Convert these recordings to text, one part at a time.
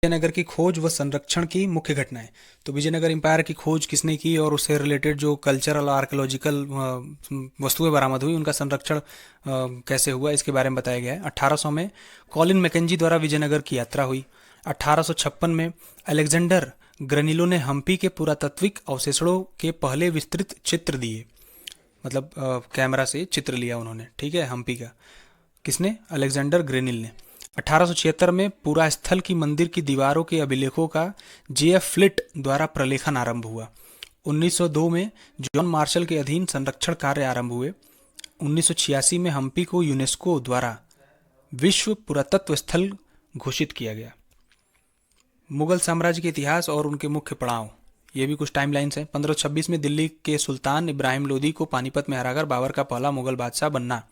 विजयनगर की खोज व संरक्षण की मुख्य घटनाएं। तो विजयनगर एम्पायर की खोज किसने की और उससे रिलेटेड जो कल्चरल आर्कियोलॉजिकल वस्तुएं बरामद हुई उनका संरक्षण कैसे हुआ इसके बारे में बताया गया है। 1800 में कॉलिन मैकेंजी द्वारा विजयनगर की यात्रा हुई। 1856 में अलेक्जेंडर ग्रनिलो ने हम्पी के पुरातात्विक अवशेषों के पहले विस्तृत चित्र दिए, मतलब कैमरा से चित्र लिया उन्होंने, ठीक है, हम्पी का। किसने? अलेक्जेंडर ग्रेनिल ने। 1876 में पूरा स्थल की मंदिर की दीवारों के अभिलेखों का जे.एफ. फ्लिट द्वारा प्रलेखन आरंभ हुआ। 1902 में जॉन मार्शल के अधीन संरक्षण कार्य आरंभ हुए। 1986 में हम्पी को यूनेस्को द्वारा विश्व पुरातत्व स्थल घोषित किया गया। मुगल साम्राज्य के इतिहास और उनके मुख्य पड़ाव, ये भी कुछ टाइमलाइंस हैं। 1526 में दिल्ली के सुल्तान इब्राहिम लोदी को पानीपत में हराकर बाबर का पहला मुगल बादशाह बनना।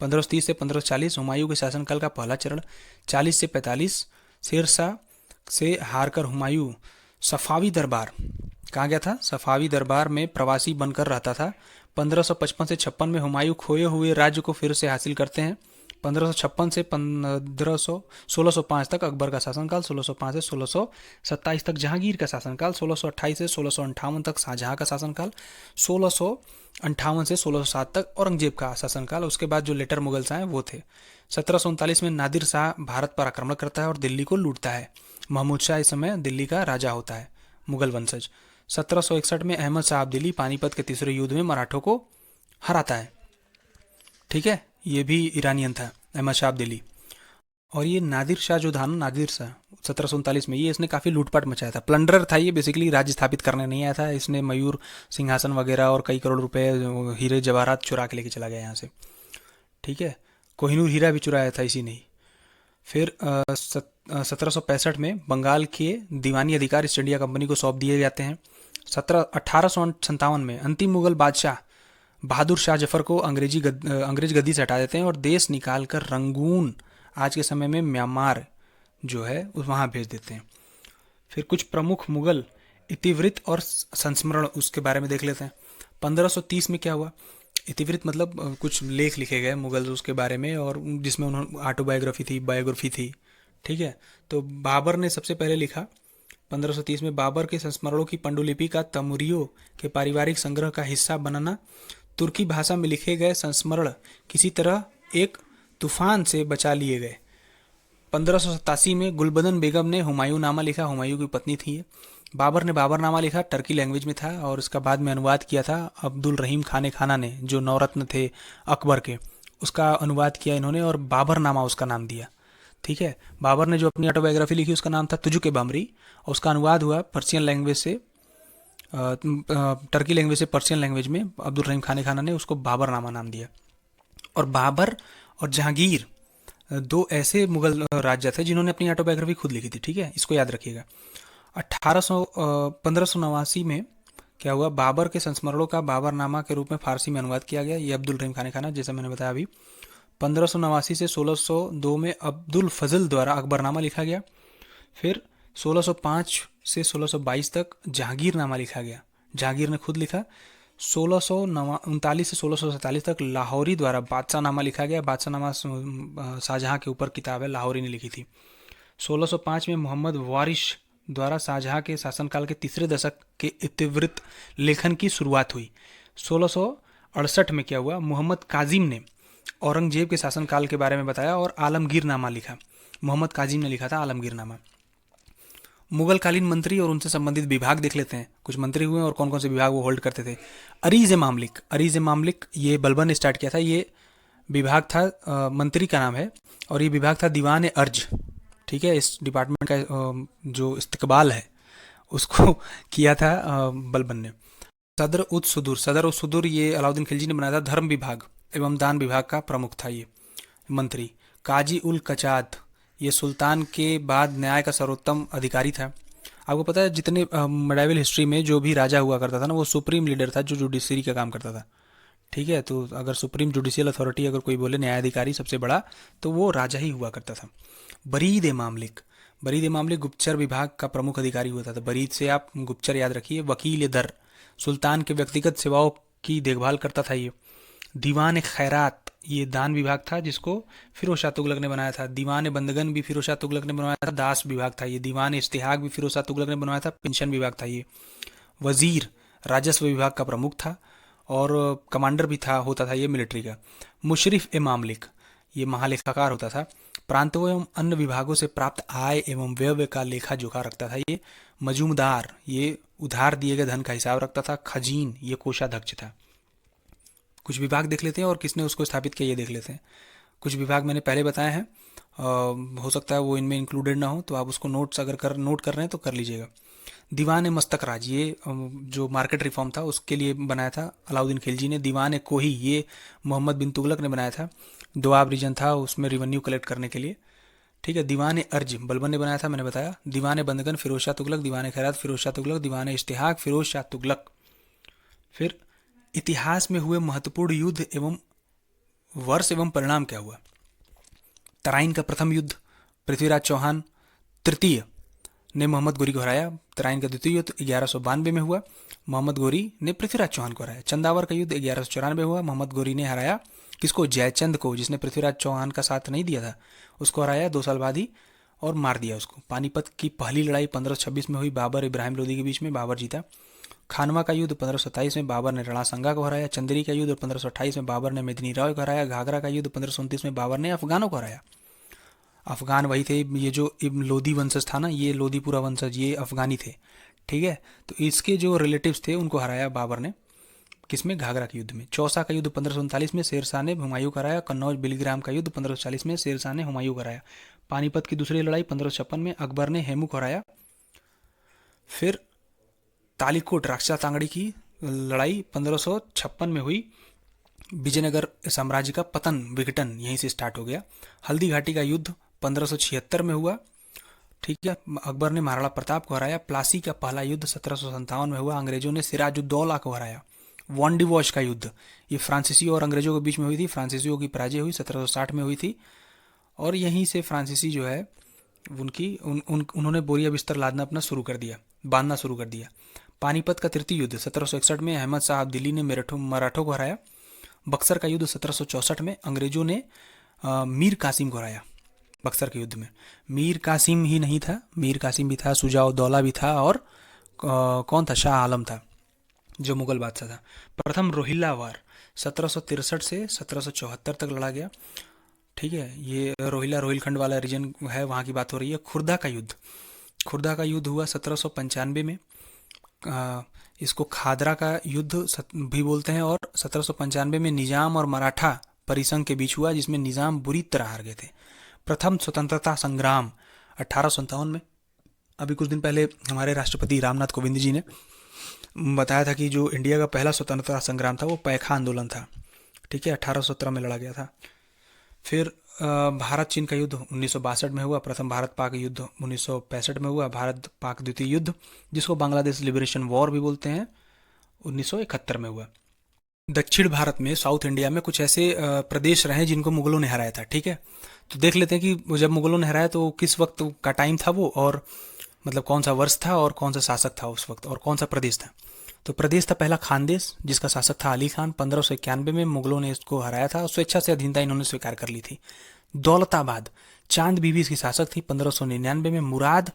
1530 से 1540 हुमायूं के शासनकाल का पहला चरण। 40 से 45 शेरशाह से हारकर हुमायूं सफावी दरबार, कहाँ गया था? सफावी दरबार में प्रवासी बनकर रहता था। 1555 से 56 में हुमायूं खोए हुए राज्य को फिर से हासिल करते हैं। 1556 से 1605 तक अकबर का शासनकाल। 1605 से 1627 तक जहांगीर का शासनकाल। 1628 से 1658 तक शाहजहां का शासनकाल। 1658 से 1607 तक औरंगजेब का शासनकाल। उसके बाद जो लेटर मुगल्स आए वो थे। 1739 में नादिर शाह भारत पर आक्रमण करता है और दिल्ली को लूटता है। महमूद शाह इस समय दिल्ली का राजा होता है, मुगल वंशज। 1761 में अहमद शाह अब्दीली पानीपत के तीसरे युद्ध में मराठों को हराता है, ठीक है, ये भी ईरानियन था, अहमद शाह अब्दीली। और ये नादिर शाह जो था ना, नादिर शाह 1739 में, ये इसने काफ़ी लूटपाट मचाया था। प्लंडरर था ये, बेसिकली राज्य स्थापित करने नहीं आया था। इसने मयूर सिंहासन वगैरह और कई करोड़ रुपए हीरे जवाहरात चुरा के लेके चला गया यहाँ से, ठीक है। कोहिनूर हीरा भी चुराया था इसी ने ही। फिर 1765 में बंगाल के दीवानी अधिकार ईस्ट इंडिया कंपनी को सौंप दिए जाते हैं। 1857 में अंतिम मुगल बादशाह बहादुर शाह जफर को अंग्रेज गद्दी से हटा देते हैं और देश निकाल कर रंगून, आज के समय में म्यांमार जो है, उस वहाँ भेज देते हैं। फिर कुछ प्रमुख मुगल इतिवृत्त और संस्मरण, उसके बारे में देख लेते हैं। 1530 में क्या हुआ? इतिवृत्त मतलब कुछ लेख लिखे गए मुगल उसके बारे में, और जिसमें उन्होंने ऑटोबायोग्राफी थी, बायोग्राफी थी, ठीक है। तो बाबर ने सबसे पहले लिखा 1530 में, बाबर के संस्मरणों की पांडुलिपि का तैमूरियों के पारिवारिक संग्रह का हिस्सा बनाना। तुर्की भाषा में लिखे गए संस्मरण किसी तरह एक तूफान से बचा लिए गए। 1587 में गुलबदन बेगम ने हुमायूं नामा लिखा, हुमायूं की पत्नी थी ये। बाबर ने बाबरनामा लिखा, टर्की लैंग्वेज में था, और इसका बाद में अनुवाद किया था अब्दुल रहीम खाने खाना ने, जो नवरत्न थे अकबर के, उसका अनुवाद किया इन्होंने और बाबरनामा उसका नाम दिया, ठीक है। बाबर ने जो अपनी ऑटोबायोग्राफी लिखी उसका नाम था तुजुके बामरी, और उसका अनुवाद हुआ पर्शियन लैंग्वेज से, टर्की लैंग्वेज से पर्शियन लैंग्वेज में, अब्दुल रहीम खाने खाना ने उसको बाबरनामा नाम दिया। और बाबर और जहांगीर दो ऐसे मुगल राजा थे जिन्होंने अपनी ऑटोबायोग्राफी खुद लिखी थी, ठीक है, इसको याद रखिएगा। 1589 में क्या हुआ? बाबर के संस्मरणों का बाबरनामा के रूप में फारसी में अनुवाद किया गया, ये अब्दुल रहीम खाने खाना, जैसा मैंने बताया अभी। 1589 से 1602 में अब्दुल फजल द्वारा अकबरनामा लिखा गया। फिर 1605 से 1622 तक जहांगीरनामा लिखा गया, जहांगीर ने खुद लिखा। 1639 से 1647 तक लाहौरी द्वारा बादशाहनामा लिखा गया, बादशाहनामा शाहजहां के ऊपर किताब है, लाहौरी ने लिखी थी। 1605 में मोहम्मद वारिश द्वारा शाहजहां के शासनकाल के तीसरे दशक के इतिवृत्त लेखन की शुरुआत हुई। 1668 में क्या हुआ? मोहम्मद काजिम ने औरंगजेब के शासनकाल के बारे में बताया और आलमगीरनामा लिखा। मोहम्मद काजिम ने लिखा था आलमगीरनामा। मुगल कालीन मंत्री और उनसे संबंधित विभाग देख लेते हैं, कुछ मंत्री हुए और कौन कौन से विभाग वो होल्ड करते थे। अरीज ए मामलिक, अरीज ए मामलिक ये बलबन ने स्टार्ट किया था, ये विभाग था, मंत्री का नाम है, और ये विभाग था दीवान ए अर्ज, ठीक है। इस डिपार्टमेंट का जो इस्तकबाल है उसको किया था बलबन ने। सदर उद सुदूर ये अलाउद्दीन खिलजी ने बनाया था। धर्म विभाग एवं दान विभाग का प्रमुख था ये मंत्री। काजी उल कचाद ये सुल्तान के बाद न्याय का सर्वोत्तम अधिकारी था। आपको पता है जितने मेडाइवल हिस्ट्री में जो भी राजा हुआ करता था ना, वो सुप्रीम लीडर था जो जुडिशरी का काम करता था, ठीक है। तो अगर सुप्रीम जुडिशियल अथॉरिटी अगर कोई बोले न्यायाधिकारी सबसे बड़ा, तो वो राजा ही हुआ करता था। बरीद ए मामलिक, बरीद ए मामलिक गुप्तचर विभाग का प्रमुख अधिकारी होता था। बरीद से आप गुप्तचर याद रखिए। वकील दर सुल्तान के व्यक्तिगत सेवाओं की देखभाल करता था ये। दीवान खैरात ये दान विभाग था जिसको फिरोज शाह तुगलक ने बनाया था। दीवान बंदगन भी फिरोज शाह तुगलक ने बनवाया था। दास विभाग था ये। दीवान इश्तिहाक भी फिरोज शाह तुगलक ने बनवाया था। पेंशन विभाग था ये। वजीर राजस्व विभाग का प्रमुख था और कमांडर भी था, होता था ये मिलिट्री का। मुशरिफ ए मामलिक, ये महालेखाकार होता था। प्रांतों एवं अन्य विभागों से प्राप्त आय एवं व्यय का लेखा जोखा रखता था ये। मजूमदार, ये उधार दिए गए धन का हिसाब रखता था। खजीन, ये कोषाध्यक्ष था। कुछ विभाग देख लेते हैं और किसने उसको स्थापित किया ये देख लेते हैं। कुछ विभाग मैंने पहले बताए हैं, हो सकता है वो इनमें इंक्लूडेड ना हो, तो आप उसको नोट्स अगर नोट कर रहे हैं तो कर लीजिएगा। दीवान मस्तक राज, ये जो मार्केट रिफॉर्म था उसके लिए बनाया था अलाउद्दीन खिलजी ने। दीवान कोही, ये मोहम्मद बिन तुगलक ने बनाया था। दोआब रीजन था उसमें रिवेन्यू कलेक्ट करने के लिए। ठीक है। दीवान अर्ज बलबन ने बनाया था, मैंने बताया। दीवान बंदगन फिरोज शाह तुगलक। दीवान खैरात फिरोज शाह तुगलक। दीवान इश्तिहाक फिरोज शाह तुगलक। फिर इतिहास में हुए महत्वपूर्ण युद्ध एवं वर्ष एवं परिणाम क्या हुआ। तराइन का प्रथम युद्ध पृथ्वीराज चौहान तृतीय ने मोहम्मद गोरी को हराया। तराइन का द्वितीय युद्ध 1192 में हुआ। मोहम्मद गोरी ने पृथ्वीराज चौहान को हराया। चंदावर का युद्ध 1194 हुआ। मोहम्मद गोरी ने हराया किसको? जयचंद को, जिसने पृथ्वीराज चौहान का साथ नहीं दिया था, उसको हराया 2 साल बाद ही और मार दिया उसको। पानीपत की पहली लड़ाई 1526 में हुई, बाबर इब्राहिम लोदी के बीच में, बाबर जीता। खानवा का युद्ध 1527 में बाबर ने रणा को हराया। चंदेरी का युद्ध 1528 में बाबर ने मेदिनी राव को हराया। घाघरा का युद्ध 1529 में बाबर ने अफगानों को हराया। अफगान वही थे, ये जो लोदी वंशज था ना, ये लोदीपुरा वंशज, ये अफगानी थे। ठीक है। तो इसके जो रिलेटिव्स थे उनको हराया बाबर ने, किसमें? घाघरा के युद्ध में। चौसा का युद्ध 1539 में शेरशाह ने हुमायूं को हराया। कन्नौज बिलीग्राम का युद्ध 1540 में शेरशाह ने हुमायूं को हराया। पानीपत की दूसरी लड़ाई 1556 में अकबर ने हेमू को हराया। फिर तालीकोट राक्षा तांगड़ी की लड़ाई 1556 में हुई। विजयनगर साम्राज्य का पतन, विघटन यहीं से स्टार्ट हो गया। हल्दी घाटी का युद्ध 1576 में हुआ। ठीक है। अकबर ने महाराणा प्रताप को हराया। प्लासी का पहला युद्ध 1757 में हुआ। अंग्रेजों ने सिराजुद्दौला को हराया। वॉन्डिवॉश का युद्ध, ये फ्रांसीसियों और अंग्रेजों के बीच में हुई थी। फ्रांसीसियों की पराजय हुई, 1760 में हुई थी। और यहीं से फ्रांसीसी जो है उन्होंने बोरिया बिस्तर लादना अपना शुरू कर दिया, बांधना शुरू कर दिया। पानीपत का तृतीय युद्ध 1761 में अहमद साहब दिल्ली ने मराठों को हराया। बक्सर का युद्ध 1764 में अंग्रेजों ने मीर कासिम को हराया। बक्सर के युद्ध में मीर कासिम ही नहीं था, मीर कासिम भी था, सुजाउद्दौला भी था, और कौन था? शाह आलम था, जो मुगल बादशाह था। प्रथम रोहिल्ला वार 1763 से 1774 तक लड़ा गया। ठीक है। ये रोहिल्ला रोहिलखंड वाला रीजन है, वहाँ की बात हो रही है। खुर्दा का युद्ध, खुर्दा का युद्ध हुआ 1795 में। इसको खादरा का युद्ध भी बोलते हैं। और 1795 में निजाम और मराठा परिसंघ के बीच हुआ, जिसमें निजाम बुरी तरह हार गए थे। प्रथम स्वतंत्रता संग्राम 1857 में। अभी कुछ दिन पहले हमारे राष्ट्रपति रामनाथ कोविंद जी ने बताया था कि जो इंडिया का पहला स्वतंत्रता संग्राम था वो पैखा आंदोलन था। ठीक है। 1817 में लड़ा गया था। फिर भारत चीन का युद्ध 1962 में हुआ। प्रथम भारत पाक युद्ध 1965 में हुआ। भारत पाक द्वितीय युद्ध, जिसको बांग्लादेश लिबरेशन वॉर भी बोलते हैं, 1971 में हुआ। दक्षिण भारत में, साउथ इंडिया में कुछ ऐसे प्रदेश रहे जिनको मुगलों ने हराया था। ठीक है। तो देख लेते हैं कि जब मुगलों ने हराया तो किस वक्त का टाइम था वो, और मतलब कौन सा वर्ष था और कौन सा शासक था उस वक्त, और कौन सा प्रदेश था। तो प्रदेश था पहला खानदेश, जिसका शासक था अली खान। 1591 में मुगलों ने इसको हराया था और स्वेच्छा से अधीनता इन्होंने स्वीकार कर ली थी। दौलताबाद, चांद बीबी इसकी शासक थी। 1599 में मुराद,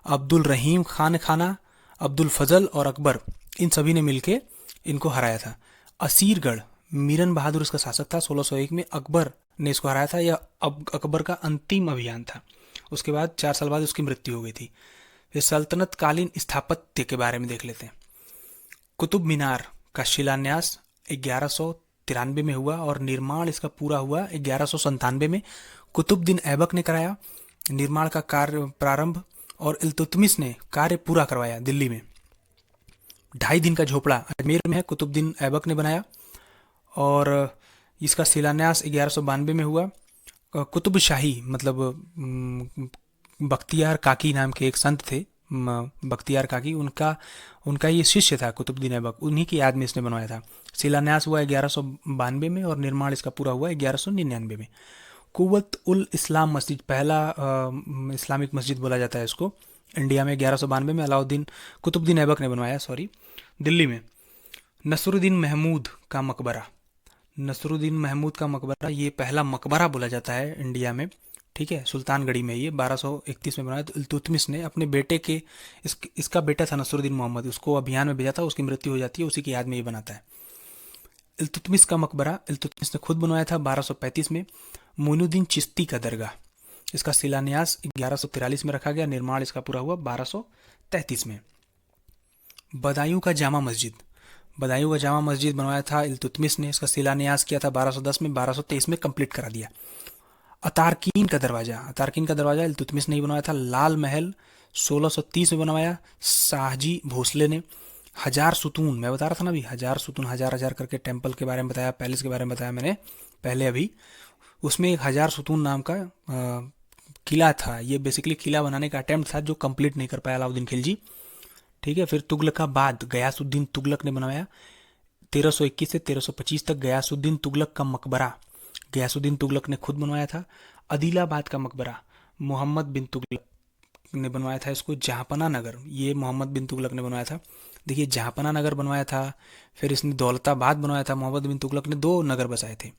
अब्दुल रहीम खान खाना, अब्दुल फजल और अकबर, इन सभी ने मिलकर इनको हराया था। असीरगढ़, मीरन बहादुर इसका शासक था। 1601 में अकबर ने इसको हराया था। यह अकबर का अंतिम अभियान था। उसके बाद 4 साल बाद उसकी मृत्यु हो गई थी। फिर सल्तनत कालीन स्थापत्य के बारे में देख लेते हैं। कुतुब मीनार का शिलान्यास 1193 में हुआ और निर्माण इसका पूरा हुआ 1197 में। कुतुबुद्दीन ऐबक ने कराया निर्माण का कार्य प्रारंभ, और इल्तुतमिश ने कार्य पूरा करवाया दिल्ली में। 2.5 दिन का झोपड़ा अजमेर में है, कुतुबुद्दीन ऐबक ने बनाया, और इसका शिलान्यास 1192 में हुआ। कुतुब शाही मतलब बख्तियार काकी नाम के एक संत थे, बख्तियार काकी, उनका ये शिष्य था कुतुबुद्दीन ऐबक, उन्हीं की याद में इसने बनवाया था। शिलान्यास हुआ 1192 में और निर्माण इसका पूरा हुआ 1199 में। कुव्वत उल इस्लाम मस्जिद, पहला इस्लामिक मस्जिद बोला जाता है इसको, इंडिया में 1192 में कुतुबुद्दीन ऐबक ने बनवाया, दिल्ली में। नसरुद्दीन महमूद का मकबरा नसरुद्दीन महमूद का मकबरा, ये पहला मकबरा बोला जाता है इंडिया में। ठीक है, सुल्तानगढ़ी में, ये 1231 में बनाया। तो इल्तुतमिश ने अपने बेटे के, इसका बेटा था नसरुद्दीन मोहम्मद, उसको अभियान में भेजा था, उसकी मृत्यु हो जाती है, उसी की याद में ये बनाता है। इल्तुतमिश का मकबरा इल्तुतमिश ने खुद बनवाया था 1235 में। मोइनुद्दीन चिश्ती का दरगाह, इसका शिलान्यास 1143 में रखा गया, निर्माण इसका पूरा हुआ 1233 में। बदायूं का जामा मस्जिद, बदायूं का जामा मस्जिद बनवाया था इल्तुतमिश ने, इसका शिलान्यास किया था 1210 में, 1223 में कंप्लीट करा दिया। अतारकीन का दरवाजा, अतारकीन का दरवाजा इल्तुतमिश ने ही बनवाया था। लाल महल 1630 में बनवाया शाहजी भोसले ने। हजार सुतून, मैं बता रहा था ना अभी, हजार सुतून, हजार हजार करके टेम्पल के बारे में बताया, पैलेस के बारे में बताया मैंने पहले अभी। उसमें एक हजार सुतून नाम का किला था। ये बेसिकली किला बनाने का अटेम्प्ट था जो कंप्लीट नहीं कर पाया अलाउद्दीन खिलजी। ठीक है, फिर तुगलकाबाद गयासुद्दीन तुगलक ने बनवाया 1321 से 1325 तक। गयासुद्दीन तुगलक का मकबरा गयासुद्दीन तुगलक ने खुद बनवाया था। अदिलाबाद का मकबरा मोहम्मद बिन तुगलक ने बनवाया था इसको। जहाँपना नगर, ये मोहम्मद बिन तुगलक ने बनवाया था। देखिए, जहाँपना नगर बनवाया था, फिर इसने दौलताबाद बनवाया था। मोहम्मद बिन तुगलक ने दो नगर बसाए थे।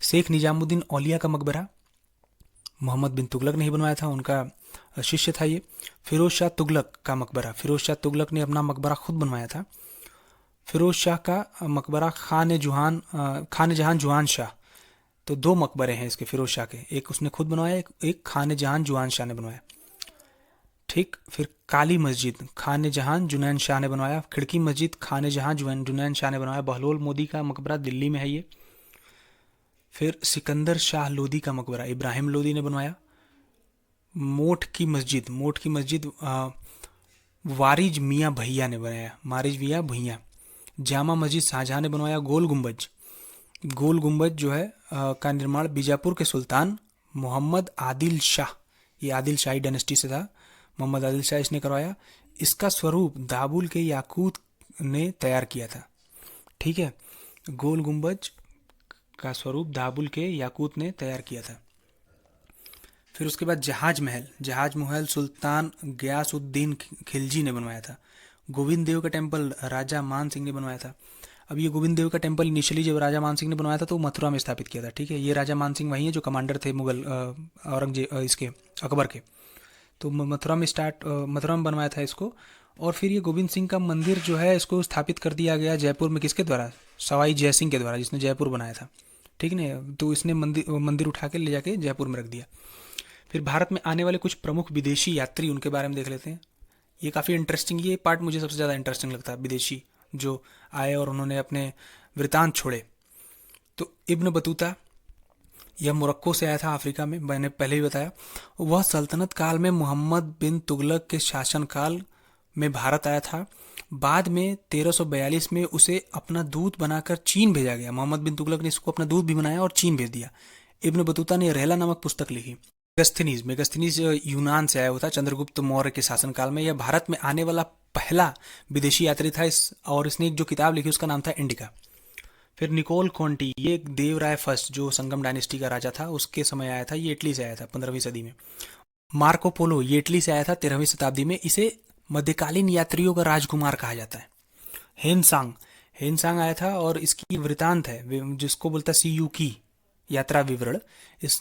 शेख निजामुद्दीन औलिया का मकबरा मोहम्मद बिन तुगलक ने ही बनवाया था, उनका शिष्य था ये। फिरोज शाह तुगलक का मकबरा, फिरोज शाह तुगलक ने अपना मकबरा खुद बनवाया था। फिरोज शाह का मकबरा खान जहान जुहान शाह, तो दो मकबरे हैं इसके फिरोज शाह के, एक उसने खुद बनवाया, एक खान जहान जुहान शाह ने बनवाया। ठीक, फिर काली मस्जिद खान जहान जुनैन शाह ने बनवाया। खिड़की मस्जिद खान जहां जुनैन शाह ने बनवाया। बहलोल मोदी का मकबरा दिल्ली में है ये। फिर सिकंदर शाह लोदी का मकबरा इब्राहिम लोदी ने बनवाया। मोठ की मस्जिद वारिज मियाँ भैया ने बनाया, मारिज मियाँ भैया। जामा मस्जिद शाहजहां ने बनवाया। गोल गुंबज जो है का निर्माण बीजापुर के सुल्तान मोहम्मद आदिल शाह, ये आदिल शाही डायनेस्टी से था, मोहम्मद आदिल शाह इसने करवाया। इसका स्वरूप दाबुल के याकूत ने तैयार किया था। ठीक है, गोल गुंबज का स्वरूप दाबुल के याकूत ने तैयार किया था। फिर उसके बाद जहाज महल सुल्तान गयासुद्दीन खिलजी ने बनवाया था। गोविंद देव का टेम्पल राजा मान सिंह ने बनवाया था। अब ये गोविंद देव का टेम्पल इनिशियली जब राजा मान सिंह ने बनवाया था तो मथुरा में स्थापित किया था। ठीक है, ये राजा मान सिंह वही है जो कमांडर थे मुगल औरंगजेब इसके अकबर के। तो मथुरा में बनवाया था इसको। और फिर ये गोविंद सिंह का मंदिर जो है इसको स्थापित कर दिया गया जयपुर में, किसके द्वारा? सवाई जय सिंह के द्वारा, जिसने जयपुर बनाया था। ठीक है, तो इसने मंदिर उठा के ले जाके जयपुर में रख दिया। फिर भारत में आने वाले कुछ प्रमुख विदेशी यात्री, उनके बारे में देख लेते हैं। ये काफ़ी इंटरेस्टिंग, ये पार्ट मुझे सबसे ज़्यादा इंटरेस्टिंग लगता है, विदेशी जो आए और उन्होंने अपने वृतांत छोड़े। तो इब्न बतूता, यह मोरक्को से आया था, अफ्रीका में, मैंने पहले ही बताया। वह सल्तनत काल में मोहम्मद बिन तुगलक के शासनकाल में भारत आया था। बाद में 1342 में उसे अपना दूत बनाकर चीन भेजा गया। मोहम्मद बिन तुगलक ने इसको अपना दूत भी बनाया और चीन भेज दिया। इब्न बतूता ने रहला नामक पुस्तक लिखी। मेगस्थनीज यूनान से आया हुआ था चंद्रगुप्त मौर्य के शासनकाल में। यह भारत में आने वाला पहला विदेशी यात्री था और इसने एक जो किताब लिखी उसका नाम था इंडिका। फिर निकोल कॉन्टी, ये देवराय फर्स्ट जो संगम डायनेस्टी का राजा था उसके समय आया था, ये इटली से आया था 15वीं सदी में। मार्को पोलो, ये इटली से आया था 13वीं शताब्दी में। इसे मध्यकालीन यात्रियों का राजकुमार कहा जाता है। हेनसांग आया था और इसकी वृतांत है जिसको बोलता CU की यात्रा विवरण।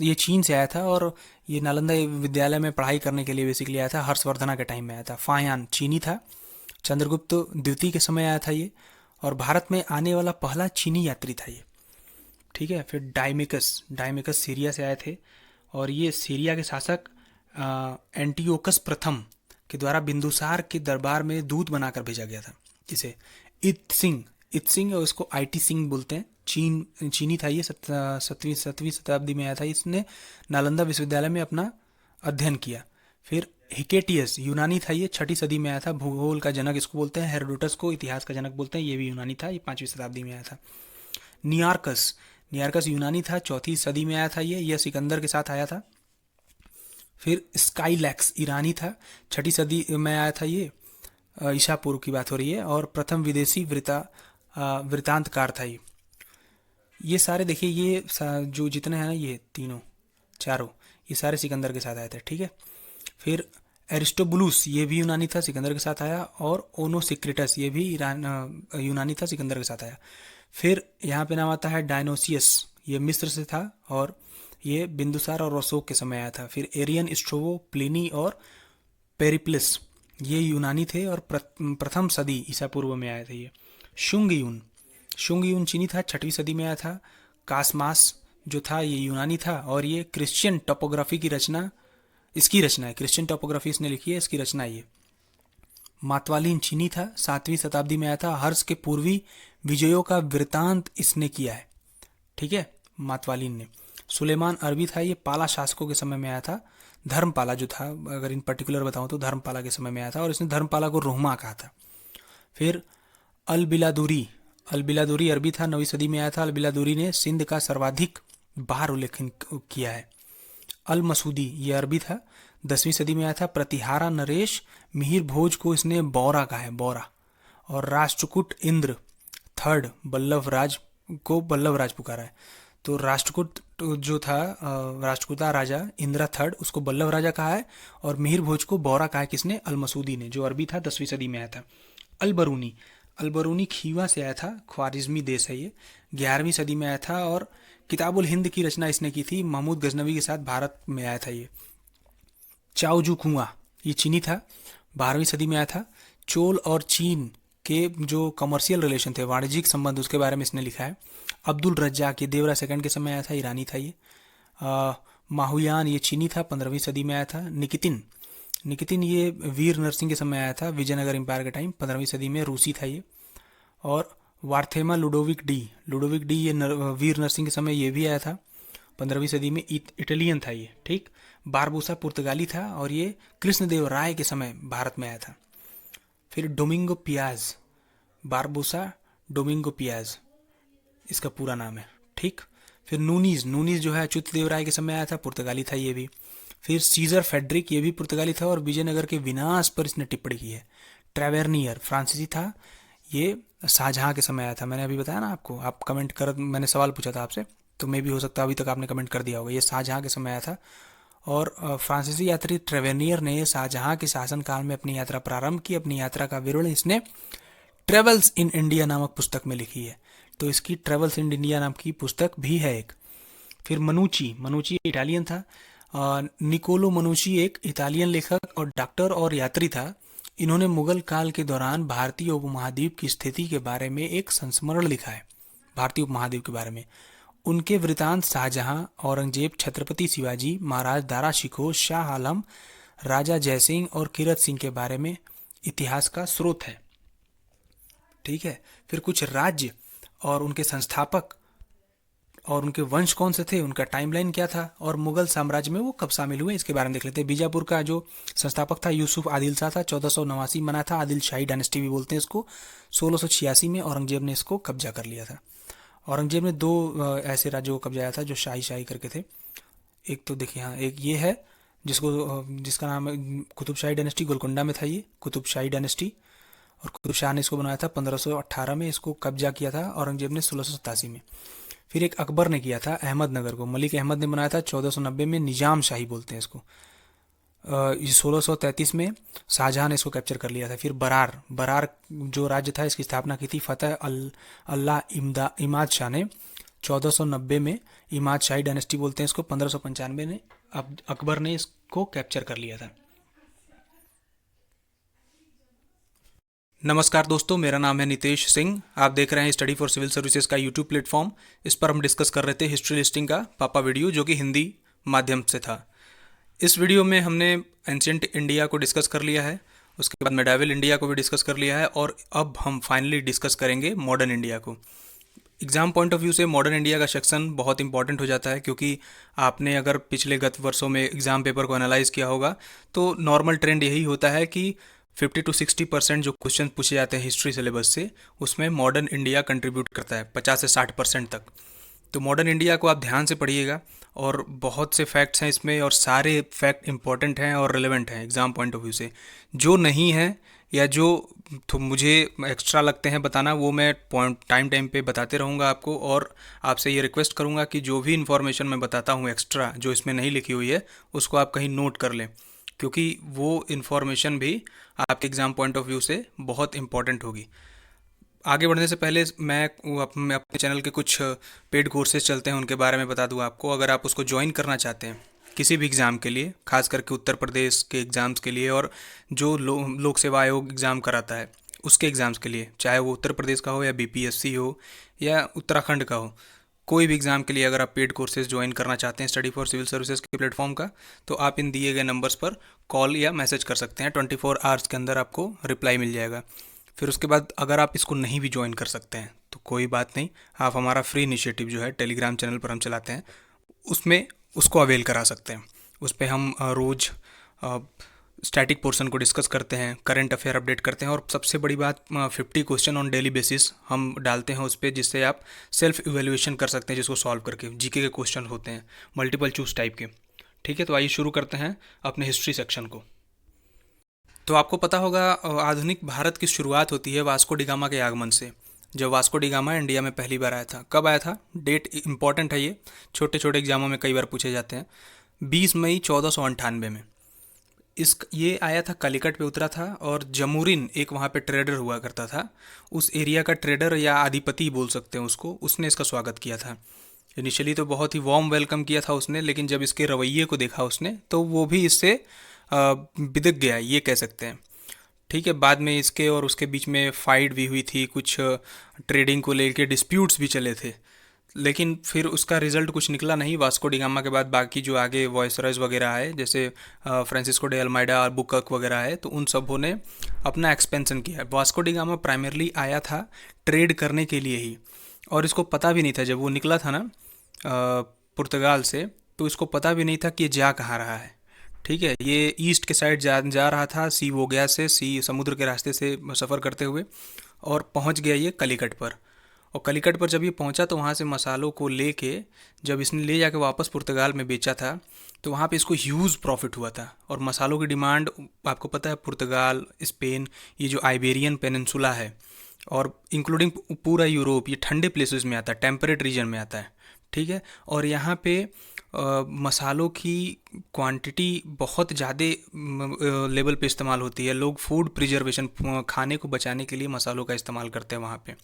ये चीन से आया था और ये नालंदा विद्यालय में पढ़ाई करने के लिए बेसिकली आया था, हर्षवर्धना के टाइम में आया था। फायान चीनी था, चंद्रगुप्त द्वितीय के समय आया था ये, और भारत में आने वाला पहला चीनी यात्री था ये। ठीक है, फिर डायमेकस सीरिया से आए थे और ये सीरिया के शासक एंटियोकस प्रथम के द्वारा बिंदुसार के दरबार में दूत बनाकर भेजा गया था इसे। इत्सिंग और इसको IT सिंह बोलते हैं, चीनी था ये, 7वीं शताब्दी में आया था। इसने नालंदा विश्वविद्यालय में अपना अध्ययन किया। फिर हिकेटियस यूनानी था ये, 6ठी सदी में आया था। भूगोल का जनक इसको बोलते हैं। हेरोडोटस को इतिहास का जनक बोलते हैं, ये भी यूनानी था, ये 5वीं शताब्दी में आया था। नियार्कस यूनानी था, 4वीं सदी में आया था ये सिकंदर के साथ आया था। फिर स्काईलैक्स ईरानी था, 6ठी सदी में आया था ये, ईसा पूर्व की बात हो रही है। और प्रथम विदेशी वृतांतकार था ये सारे देखिए, ये जो जितने हैं ना, ये चारों ये सारे सिकंदर के साथ आए थे। ठीक है, फिर एरिस्टोबुलस, ये भी यूनानी था, सिकंदर के साथ आया। और ओनोसिक्रिटस, ये भी यूनानी था, सिकंदर के साथ आया। फिर यहाँ पे नाम आता है डायनोसियस, ये मिस्र से था और ये बिंदुसार और अशोक के समय आया था। फिर एरियन, स्ट्रोबो, प्लिनी और पेरिप्लस, ये यूनानी थे और प्रथम सदी ईसा पूर्व में आए थे ये। शुंग यून चीनी था, 6वीं सदी में आया था। कासमास जो था ये यूनानी था और ये क्रिश्चियन टोपोग्राफी की रचना, इसकी रचना है, क्रिश्चियन टोपोग्राफी इसने लिखी है, इसकी रचना है ये। मातवालीन चीनी था, 7वीं शताब्दी में आया था। हर्ष के पूर्वी विजयों का वृतांत इसने किया है, ठीक है, मातवालीन ने। सुलेमान अरबी था, ये पाला शासकों के समय में आया था। धर्मपाला जो था, अगर इन पर्टिकुलर बताऊं तो धर्मपाला के समय में आया था और इसने धर्मपाला को रोहमा कहा था। फिर अल बिलादुरी अरबी था, 9वीं सदी में आया था। अल बिलादुरी ने सिंध का सर्वाधिक बार उल्लेखन किया है। अल मसूदी ये अरबी था, 10वीं सदी में आया था। प्रतिहारा नरेश मिहिर भोज को इसने बौरा कहा है, बौरा। और राष्ट्रकूट इंद्र थर्ड बल्लभ राज को बल्लभ राज पुकारा है। तो राष्ट्रकूट जो था, राष्ट्रकूटा राजा इंद्रा थर्ड, उसको बल्लभ राजा कहा है। और मिहिर भोज को बौरा कहा है किसने? अल मसूदी ने, जो अरबी था, 10वीं सदी में आया था। अल बरूनी खीवा से आया था, ख्वारिज्मी देश है ये, 11वीं सदी में आया था और किताबुल हिंद की रचना इसने की थी, महमूद गजनवी के साथ भारत में आया था ये। चाओजू कुआं ये चीनी था, 12वीं सदी में आया था। चोल और चीन के जो कमर्शियल रिलेशन थे, वाणिज्यिक संबंध, उसके बारे में इसने लिखा है। अब्दुल रज्जाक ये देवरा सेकंड के समय आया था, ईरानी था ये। माहुयान ये चीनी था, 15वीं सदी में आया था। निकितिन ये वीर नरसिंह के समय आया था, विजयनगर एम्पायर के टाइम, 15वीं सदी में, रूसी था ये। और वार्थेमा लुडोविक डी ये वीर नरसिंह के समय ये भी आया था, 15वीं सदी में, इटालियन था ये, ठीक। बारबूसा पुर्तगाली था और ये कृष्णदेव राय के समय भारत में आया था। फिर डोमिंगो पियाज, बारबूसा डोमिंगो पियाज इसका पूरा नाम है, ठीक। फिर नूनीज जो है अच्युत देव राय के समय आया था, पुर्तगाली था ये भी। फिर सीजर फेडरिक ये भी पुर्तगाली था और विजयनगर के विनाश पर इसने टिप्पणी की है। ट्रेवेर्नियर फ्रांसीसी था, ये शाहजहां के समय आया था, मैंने अभी बताया ना आपको, आप कमेंट कर, मैंने सवाल पूछा था आपसे, तो मे भी हो सकता है अभी तक आपने कमेंट कर दिया होगा, ये शाहजहां के समय आया था। और फ्रांसीसी यात्री ट्रेवेनियर ने शाहजहां के शासनकाल में अपनी यात्रा प्रारंभ की। अपनी यात्रा का विवरण इसने ट्रेवल्स इन इंडिया नामक पुस्तक में लिखी है, तो इसकी ट्रेवल्स इन इंडिया नाम की पुस्तक भी है एक। फिर मनुची इटालियन था, निकोलो मनुची एक इटालियन लेखक और डॉक्टर और यात्री था। इन्होंने मुगल काल के दौरान भारतीय उपमहाद्वीप की स्थिति के बारे में एक संस्मरण लिखा है, भारतीय उपमहाद्वीप के बारे में। उनके वृतांत शाहजहां, औरंगजेब, छत्रपति शिवाजी महाराज, दारा शिकोह, शाह आलम, राजा जयसिंह और कीरत सिंह के बारे में इतिहास का स्रोत है, ठीक है। फिर कुछ राज्य और उनके संस्थापक और उनके वंश कौन से थे, उनका टाइमलाइन क्या था, और मुगल साम्राज्य में वो कब शामिल हुए, इसके बारे में देख लेते हैं। बीजापुर का जो संस्थापक था यूसुफ आदिल शाह था, 1489 बना था, आदिल शाही डायनेस्टी भी बोलते हैं इसको। 1686 में औरंगजेब ने इसको कब्जा कर लिया था। औरंगजेब ने दो ऐसे राज्यों को कब्जाया था जो शाही करके थे। एक तो देखिए, हाँ, एक ये है जिसका नाम है कुतुब शाही डायनेस्टी, गोलकुंडा में था ये कुतुब शाही डायनेस्टी, और कुतुब शाह ने इसको बनाया था 1518 में, इसको कब्जा किया था औरंगजेब ने 1687 में। फिर एक अकबर ने किया था अहमदनगर को, मलिक अहमद ने बनाया था 1490 में, निजाम शाही बोलते हैं इसको। 1633 में शाहजहां ने इसको कैप्चर कर लिया था। फिर बरार जो राज्य था, इसकी स्थापना की थी फतेह अल्लाह इमाद शाह ने 1490 में, इमाद शाही डायनेस्टी बोलते हैं इसको। 1595 में अब अकबर ने इसको कैप्चर कर लिया था। नमस्कार दोस्तों, मेरा नाम है नितेश सिंह। आप देख रहे हैं स्टडी फॉर सिविल सर्विसेज का यूट्यूब प्लेटफॉर्म। इस पर हम डिस्कस कर रहे थे हिस्ट्री लिस्टिंग का पापा वीडियो, जो कि हिंदी माध्यम से था। इस वीडियो में हमने एंशियंट इंडिया को डिस्कस कर लिया है, उसके बाद मेडाइवल इंडिया को भी डिस्कस कर लिया है, और अब हम फाइनली डिस्कस करेंगे मॉडर्न इंडिया को। एग्जाम पॉइंट ऑफ व्यू से मॉडर्न इंडिया का सेक्शन बहुत इंपॉर्टेंट हो जाता है, क्योंकि आपने अगर पिछले गत वर्षों में एग्जाम पेपर को एनालाइज किया होगा तो नॉर्मल ट्रेंड यही होता है कि 50 to 60% जो क्वेश्चन पूछे जाते हैं हिस्ट्री सिलेबस से, उसमें मॉडर्न इंडिया कंट्रीब्यूट करता है 50 से 60% तक। तो मॉडर्न इंडिया को आप ध्यान से पढ़िएगा, और बहुत से फैक्ट्स हैं इसमें, और सारे फैक्ट इंपॉर्टेंट हैं और रिलेवेंट हैं एग्जाम पॉइंट ऑफ व्यू से। जो नहीं है या जो तो मुझे एक्स्ट्रा लगते हैं बताना, वो मैं टाइम पे बताते रहूँगा आपको। और आपसे ये रिक्वेस्ट करूँगा कि जो भी इन्फॉर्मेशन मैं बताता हूँ एक्स्ट्रा, जो इसमें नहीं लिखी हुई है, उसको आप कहीं नोट कर लें, क्योंकि वो इन्फॉर्मेशन भी आपके एग्ज़ाम पॉइंट ऑफ व्यू से बहुत इंपॉर्टेंट होगी। आगे बढ़ने से पहले मैं अपने चैनल के कुछ पेड कोर्सेज चलते हैं उनके बारे में बता दूं आपको। अगर आप उसको ज्वाइन करना चाहते हैं किसी भी एग्ज़ाम के लिए, खास करके उत्तर प्रदेश के एग्ज़ाम्स के लिए, और जो लोक सेवा आयोग एग्ज़ाम कराता है उसके एग्ज़ाम्स के लिए, चाहे वो उत्तर प्रदेश का हो या बीपीएससी हो या उत्तराखंड का हो, कोई भी एग्ज़ाम के लिए अगर आप पेड कोर्सेज ज्वाइन करना चाहते हैं स्टडी फॉर सिविल सर्विसेज के प्लेटफॉर्म का, तो आप इन दिए गए नंबर्स पर कॉल या मैसेज कर सकते हैं। 24 आवर्स के अंदर आपको रिप्लाई मिल जाएगा। फिर उसके बाद अगर आप इसको नहीं भी ज्वाइन कर सकते हैं तो कोई बात नहीं, आप हमारा फ्री इनिशिएटिव जो है टेलीग्राम चैनल पर हम चलाते हैं, उसमें उसको अवेल करा सकते हैं। उस पर हम रोज़ स्टैटिक पोर्शन को डिस्कस करते हैं, करंट अफेयर अपडेट करते हैं, और सबसे बड़ी बात 50 क्वेश्चन ऑन डेली बेसिस हम डालते हैं उस पर, जिससे आप सेल्फ इवेल्युएशन कर सकते हैं, जिसको सॉल्व करके। जीके के क्वेश्चन होते हैं मल्टीपल चूज टाइप के। ठीक है, तो आइए शुरू करते हैं अपने हिस्ट्री सेक्शन को। तो आपको पता होगा आधुनिक भारत की शुरुआत होती है वास्को डी गामा के आगमन से। जब वास्को डी गामा इंडिया में पहली बार आया था, कब आया था, डेट इंपॉर्टेंट है, ये छोटे छोटे एग्जामों में कई बार पूछे जाते हैं। 20 मई 1498 में ये आया था, कलिकट पे उतरा था, और जमुरिन एक वहाँ पे ट्रेडर हुआ करता था, उस एरिया का ट्रेडर या अधिपति बोल सकते हैं उसको, उसने इसका स्वागत किया था। इनिशियली तो बहुत ही वार्म वेलकम किया था उसने, लेकिन जब इसके रवैये को देखा उसने तो वो भी इससे बिदक गया, ये कह सकते हैं। ठीक है, बाद में इसके और उसके बीच में फाइट भी हुई थी, कुछ ट्रेडिंग को लेके डिस्प्यूट्स भी चले थे, लेकिन फिर उसका रिजल्ट कुछ निकला नहीं। वास्को डी गामा के बाद बाकी जो आगे वॉयसरॉयज वगैरह आए, जैसे फ्रांसिस्को डे अल्माइडा और बुकक वगैरह आए, तो उन सबों ने अपना एक्सपेंशन किया। वास्को डी गामा प्राइमरली आया था ट्रेड करने के लिए ही, और इसको पता भी नहीं था, जब वो निकला था ना पुर्तगाल से, तो इसको पता भी नहीं था कि ये जा कहाँ रहा है। ठीक है, ये ईस्ट के साइड जा रहा था, सी वो गया से, सी समुद्र के रास्ते से सफ़र करते हुए, और पहुंच गया ये कलिकट पर। और कलिकट पर जब ये पहुंचा तो वहाँ से मसालों को लेके जब इसने ले जाके वापस पुर्तगाल में बेचा था, तो वहाँ पे इसको ह्यूज प्रॉफिट हुआ था। और मसालों की डिमांड आपको पता है, पुर्तगाल, स्पेन, ये जो आइबेरियन पेनिनसुला है, और इंक्लूडिंग पूरा यूरोप, ये ठंडे प्लेसेस में आता है, टेम्परेट रीजन में आता है। ठीक है, और यहाँ पे मसालों की क्वांटिटी बहुत ज़्यादा लेवल पे इस्तेमाल होती है। लोग फूड प्रिजर्वेशन, खाने को बचाने के लिए मसालों का इस्तेमाल करते हैं वहाँ पे,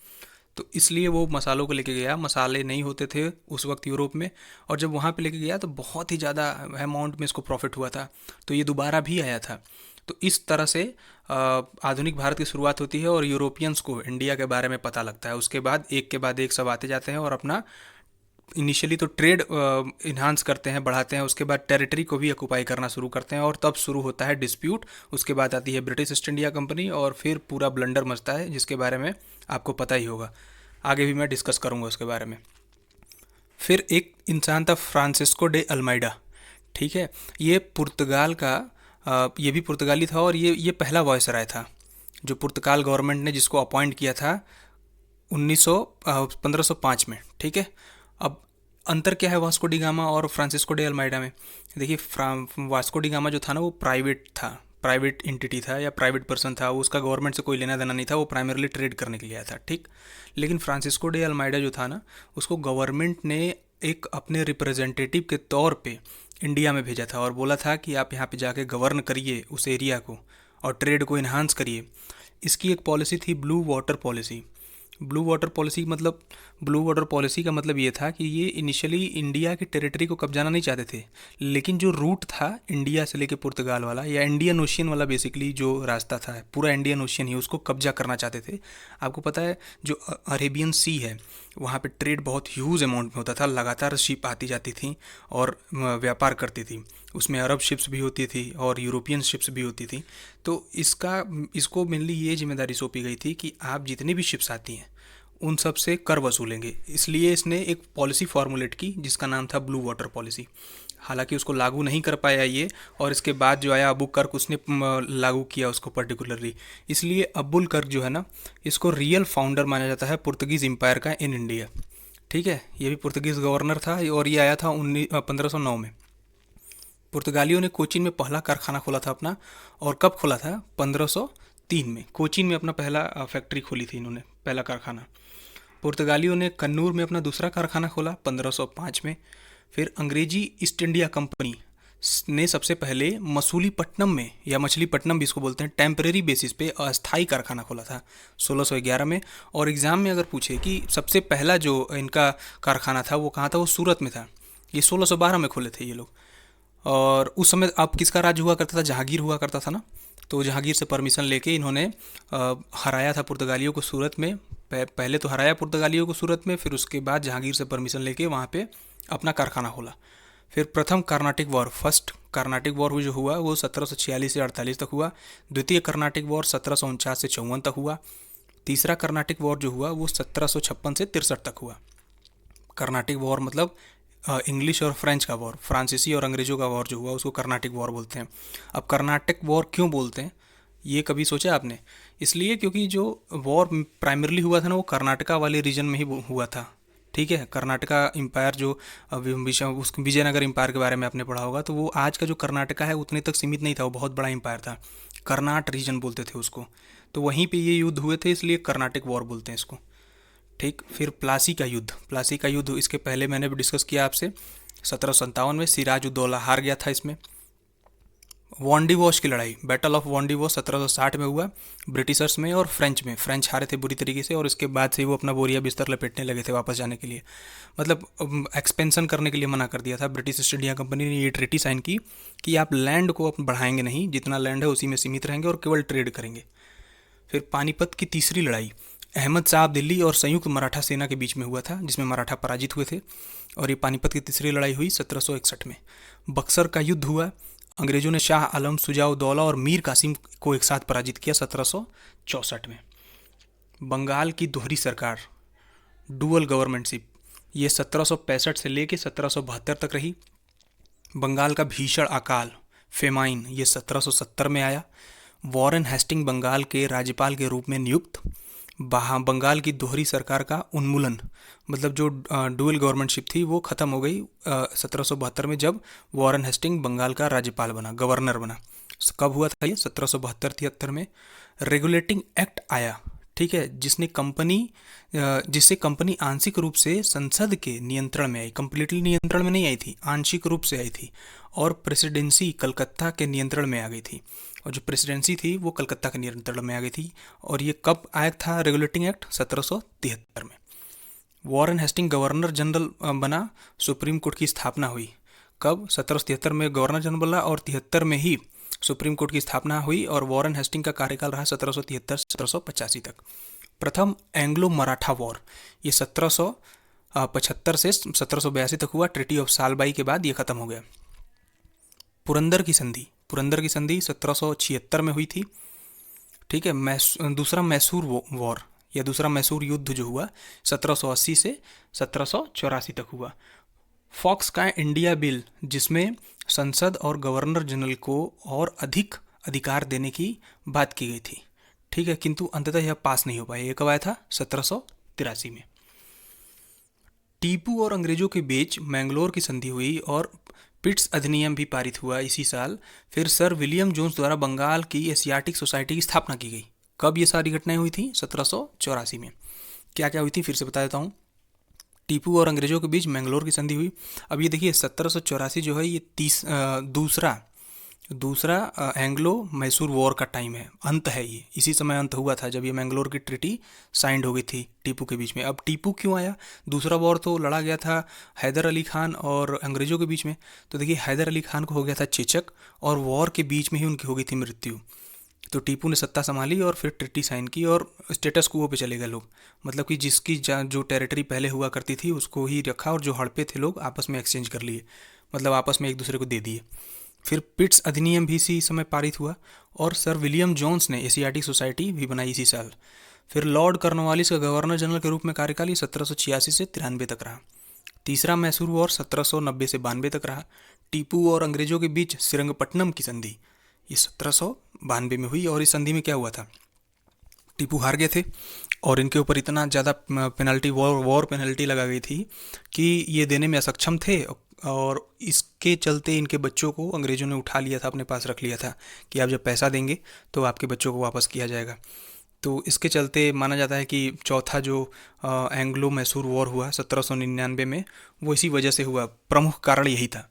तो इसलिए वो मसालों को लेके गया। मसाले नहीं होते थे उस वक्त यूरोप में, और जब वहाँ पे लेके गया तो बहुत ही ज़्यादा अमाउंट में इसको प्रॉफिट हुआ था, तो ये दोबारा भी आया था। तो इस तरह से आधुनिक भारत की शुरुआत होती है, और यूरोपियंस को इंडिया के बारे में पता लगता है। उसके बाद एक सब आते जाते हैं, और अपना इनिशियली तो ट्रेड इन्हांस करते हैं, बढ़ाते हैं, उसके बाद टेरिटरी को भी ऑक्युपाई करना शुरू करते हैं, और तब शुरू होता है डिस्प्यूट। उसके बाद आती है ब्रिटिश ईस्ट इंडिया कंपनी, और फिर पूरा ब्लंडर मचता है, जिसके बारे में आपको पता ही होगा, आगे भी मैं डिस्कस करूंगा उसके बारे में। फिर एक इंसान था फ्रांसिस्को डे अल्माइडा। ठीक है, ये पुर्तगाल का ये भी पुर्तगाली था, और ये पहला वॉयसराय था जो पुर्तगाल गवर्नमेंट ने जिसको अपॉइंट किया था 1505 में। ठीक है, अब अंतर क्या है वास्को डी गामा और फ्रांसिस्को डे अल्माइडा में? देखिए, वास्को डी गामा जो था ना, वो प्राइवेट था, प्राइवेट एंटिटी था या प्राइवेट पर्सन था, वो उसका गवर्नमेंट से कोई लेना देना नहीं था, वो प्राइमरली ट्रेड करने के लिए आया था। ठीक, लेकिन फ्रांसिस्को डे अल्माइडा जो था ना, उसको गवर्नमेंट ने एक अपने रिप्रेजेंटेटिव के तौर पे इंडिया में भेजा था, और बोला था कि आप यहाँ पे जाके गवर्न करिए उस एरिया को, और ट्रेड को इन्हांस करिए। इसकी एक पॉलिसी थी blue water policy. Blue water policy मतलब, ब्लू वाटर पॉलिसी का मतलब ये था कि ये इनिशियली इंडिया की टेरिटरी को कब्जाना नहीं चाहते थे, लेकिन जो रूट था इंडिया से लेके पुर्तगाल वाला, या इंडियन ओशियन वाला, बेसिकली जो रास्ता था पूरा इंडियन ओशियन ही, उसको कब्जा करना चाहते थे। आपको पता है जो अरेबियन सी है, वहाँ पे ट्रेड बहुत ह्यूज अमाउंट में होता था, लगातार शिप आती जाती थी और व्यापार करती थी, उसमें अरब शिप्स भी होती थी और यूरोपियन शिप्स भी होती थी। तो इसको मेनली ये जिम्मेदारी सौंपी गई थी कि आप जितनी भी शिप्स आती हैं उन सब से कर वसूलेंगे, इसलिए इसने एक पॉलिसी फॉर्मुलेट की जिसका नाम था ब्लू वाटर पॉलिसी। हालांकि उसको लागू नहीं कर पाया ये, और इसके बाद जो आया अबू कर्क, उसने लागू किया उसको पर्टिकुलरली। इसलिए अबुल कर्क जो है ना, इसको रियल फाउंडर माना जाता है पुर्तगीज़ एम्पायर का इन इंडिया। ठीक है, ये भी पुर्तगीज़ गवर्नर था, और ये आया था 1509 में। पुर्तगालियों ने कोचीन में पहला कारखाना खोला था अपना, और कब खोला था? 1503 में कोचीन में अपना पहला फैक्ट्री खोली थी इन्होंने, पहला कारखाना। पुर्तगालियों ने कन्नूर में अपना दूसरा कारखाना खोला 1505 में। फिर अंग्रेजी ईस्ट इंडिया कंपनी ने सबसे पहले मसूलीपट्टनम में, या मछलीपट्टनम भी इसको बोलते हैं, टेम्परेरी बेसिस पे अस्थाई कारखाना खोला था 1611 में। और एग्ज़ाम में अगर पूछे कि सबसे पहला जो इनका कारखाना था वो कहाँ था, वो सूरत में था। ये 1612 में खोले थे ये लोग। और उस समय अब किसका राज हुआ करता था, जहांगीर हुआ करता था ना। तो जहांगीर से परमिशन लेके इन्होंने हराया था पुर्तगालियों को सूरत में। पहले तो हराया पुर्तगालियों को सूरत में, फिर उसके बाद जहांगीर से परमिशन लेके वहाँ पे अपना कारखाना खोला। फिर प्रथम Carnatic war, first Carnatic war जो हुआ वो 1746 से 48 तक हुआ। द्वितीय कर्नाटिक वॉर 1749 से 54 तक हुआ। तीसरा कर्नाटिक वॉर जो हुआ वो 1756 से 63 तक हुआ। कर्नाटिक वॉर मतलब इंग्लिश और फ्रेंच का वॉर, फ्रांसीसी और अंग्रेज़ों का वॉर जो हुआ उसको कर्नाटिक वॉर बोलते हैं। अब कर्नाटक वॉर क्यों बोलते हैं, ये कभी सोचा आपने? इसलिए क्योंकि जो वॉर प्राइमरली हुआ था ना वो कर्नाटका वाले रीजन में ही हुआ था। ठीक है, कर्नाटका एम्पायर जो उस विजयनगर एम्पायर के बारे में आपने पढ़ा होगा, तो वो आज का जो कर्नाटका है उतने तक सीमित नहीं था, वो बहुत बड़ा एम्पायर था। कर्नाट रीजन बोलते थे उसको। तो वहीं पे ये युद्ध हुए थे, इसलिए कर्नाटक वॉर बोलते हैं इसको। ठीक, फिर प्लासी का युद्ध, प्लासी का युद्ध इसके पहले मैंने भी डिस्कस किया आपसे। 1757 में सिराजुद्दौला हार गया था इसमें। वॉन्डिवॉश की लड़ाई, बैटल ऑफ वॉन्डिवॉश 1760 में हुआ, ब्रिटिशर्स में और फ्रेंच में। फ्रेंच हारे थे बुरी तरीके से, और इसके बाद से वो अपना बोरिया बिस्तर लपेटने लगे थे वापस जाने के लिए। मतलब एक्सपेंशन करने के लिए मना कर दिया था। ब्रिटिश ईस्ट इंडिया कंपनी ने ये ट्रीटी साइन की कि आप लैंड को बढ़ाएंगे नहीं, जितना लैंड है उसी में सीमित रहेंगे और केवल ट्रेड करेंगे। फिर पानीपत की तीसरी लड़ाई अहमद साहब दिल्ली और संयुक्त मराठा सेना के बीच में हुआ था, जिसमें मराठा पराजित हुए थे। और ये पानीपत की तीसरी लड़ाई हुई 1761 में। बक्सर का युद्ध हुआ, अंग्रेजों ने शाह आलम, सुजाउद्दौला और मीर कासिम को एक साथ पराजित किया 1764 में। बंगाल की दोहरी सरकार, डुअल गवर्नमेंटशिप, ये 1765 से लेके 1772 तक रही। बंगाल का भीषण अकाल, फेमाइन, ये 1770 में आया। वॉरेन हेस्टिंग बंगाल के राज्यपाल के रूप में नियुक्त। बंगाल की दोहरी सरकार का उन्मूलन, मतलब जो डुअल गवर्नमेंटशिप थी वो ख़त्म हो गई 1772 में, जब वॉरेन हेस्टिंग बंगाल का राज्यपाल बना, गवर्नर बना। कब हुआ था ये? 1772-73 में। रेगुलेटिंग एक्ट आया, ठीक है, जिससे कंपनी आंशिक रूप से संसद के नियंत्रण में आई। कंप्लीटली नियंत्रण में नहीं आई थी, आंशिक रूप से आई थी। और प्रेसिडेंसी कलकत्ता के नियंत्रण में आ गई थी, और जो प्रेसिडेंसी थी वो कलकत्ता के नियंत्रण में आ गई थी। और ये कब आया था रेगुलेटिंग एक्ट? 1773 में। वॉरेन हेस्टिंग गवर्नर जनरल बना, सुप्रीम कोर्ट की स्थापना हुई। कब? 1773 में गवर्नर जनरल बना, और 73 में ही सुप्रीम कोर्ट की स्थापना हुई। और वॉरेन हेस्टिंग का कार्यकाल रहा 1773 से 1785 तक। प्रथम एंग्लो मराठा वॉर, ये 1775 से 1782 तक हुआ। ट्रिटी ऑफ सालबाई के बाद ये खत्म हो गया। पुरंदर की संधि, पुरंदर की संधि 1776 में हुई थी। ठीक है। दूसरा मैसूर वॉर या दूसरा मैसूर युद्ध जो हुआ 1780 से 1784 तक हुआ। फॉक्स का इंडिया बिल, जिसमें संसद और गवर्नर जनरल को और अधिक अधिकार देने की बात की गई थी। ठीक है, किंतु अंततः यह पास नहीं हो पाया। ये कब आया था? 1783 में। टीपू और अंग्रेजों के बीच मैंगलोर की संधि हुई और पिट्स अधिनियम भी पारित हुआ इसी साल। फिर सर विलियम जोन्स द्वारा बंगाल की एशियाटिक सोसाइटी की स्थापना की गई। कब ये सारी घटनाएं हुई थी? 1784 में। क्या क्या हुई थी फिर से बता देता हूँ। टीपू और अंग्रेजों के बीच मैंगलोर की संधि हुई। अब ये देखिए 1784 जो है ये दूसरा एंग्लो मैसूर वॉर का टाइम है, अंत है ये। इसी समय अंत हुआ था जब ये मैंगलोर की ट्रीटी साइंड हो गई थी टीपू के बीच में। अब टीपू क्यों आया? दूसरा वॉर तो लड़ा गया था हैदर अली खान और अंग्रेजों के बीच में। तो देखिए हैदर अली खान को हो गया था चेचक, और वॉर के बीच में ही उनकी हो गई थी मृत्यु। तो टीपू ने सत्ता संभाली और फिर ट्रिटी साइन की और स्टेटस क्वो पे चले गए लोग। मतलब कि जिसकी जो टेरिटरी पहले हुआ करती थी उसको ही रखा, और जो हड़पे थे लोग आपस में एक्सचेंज कर लिए, मतलब आपस में एक दूसरे को दे दिए। फिर पिट्स अधिनियम भी इसी समय पारित हुआ, और सर विलियम जोन्स ने एशियाटिक सोसाइटी भी बनाई इसी साल। फिर लॉर्ड कॉर्नवालिस का गवर्नर जनरल के रूप में कार्यकाल 1786 से 93 तक रहा। तीसरा मैसूर वॉर 1790 से 92 तक रहा। टीपू और अंग्रेजों के बीच श्रीरंगपट्टनम की संधि ये 1792 में हुई। और इस संधि में क्या हुआ था? टीपू हार गए थे और इनके ऊपर इतना ज़्यादा पेनल्टी, वॉर पेनल्टी लगा गई थी कि ये देने में असक्षम थे, और इसके चलते इनके बच्चों को अंग्रेज़ों ने उठा लिया था, अपने पास रख लिया था कि आप जब पैसा देंगे तो आपके बच्चों को वापस किया जाएगा। तो इसके चलते माना जाता है कि चौथा जो एंग्लो मैसूर वॉर हुआ 1799 में, वो इसी वजह से हुआ। प्रमुख कारण यही था।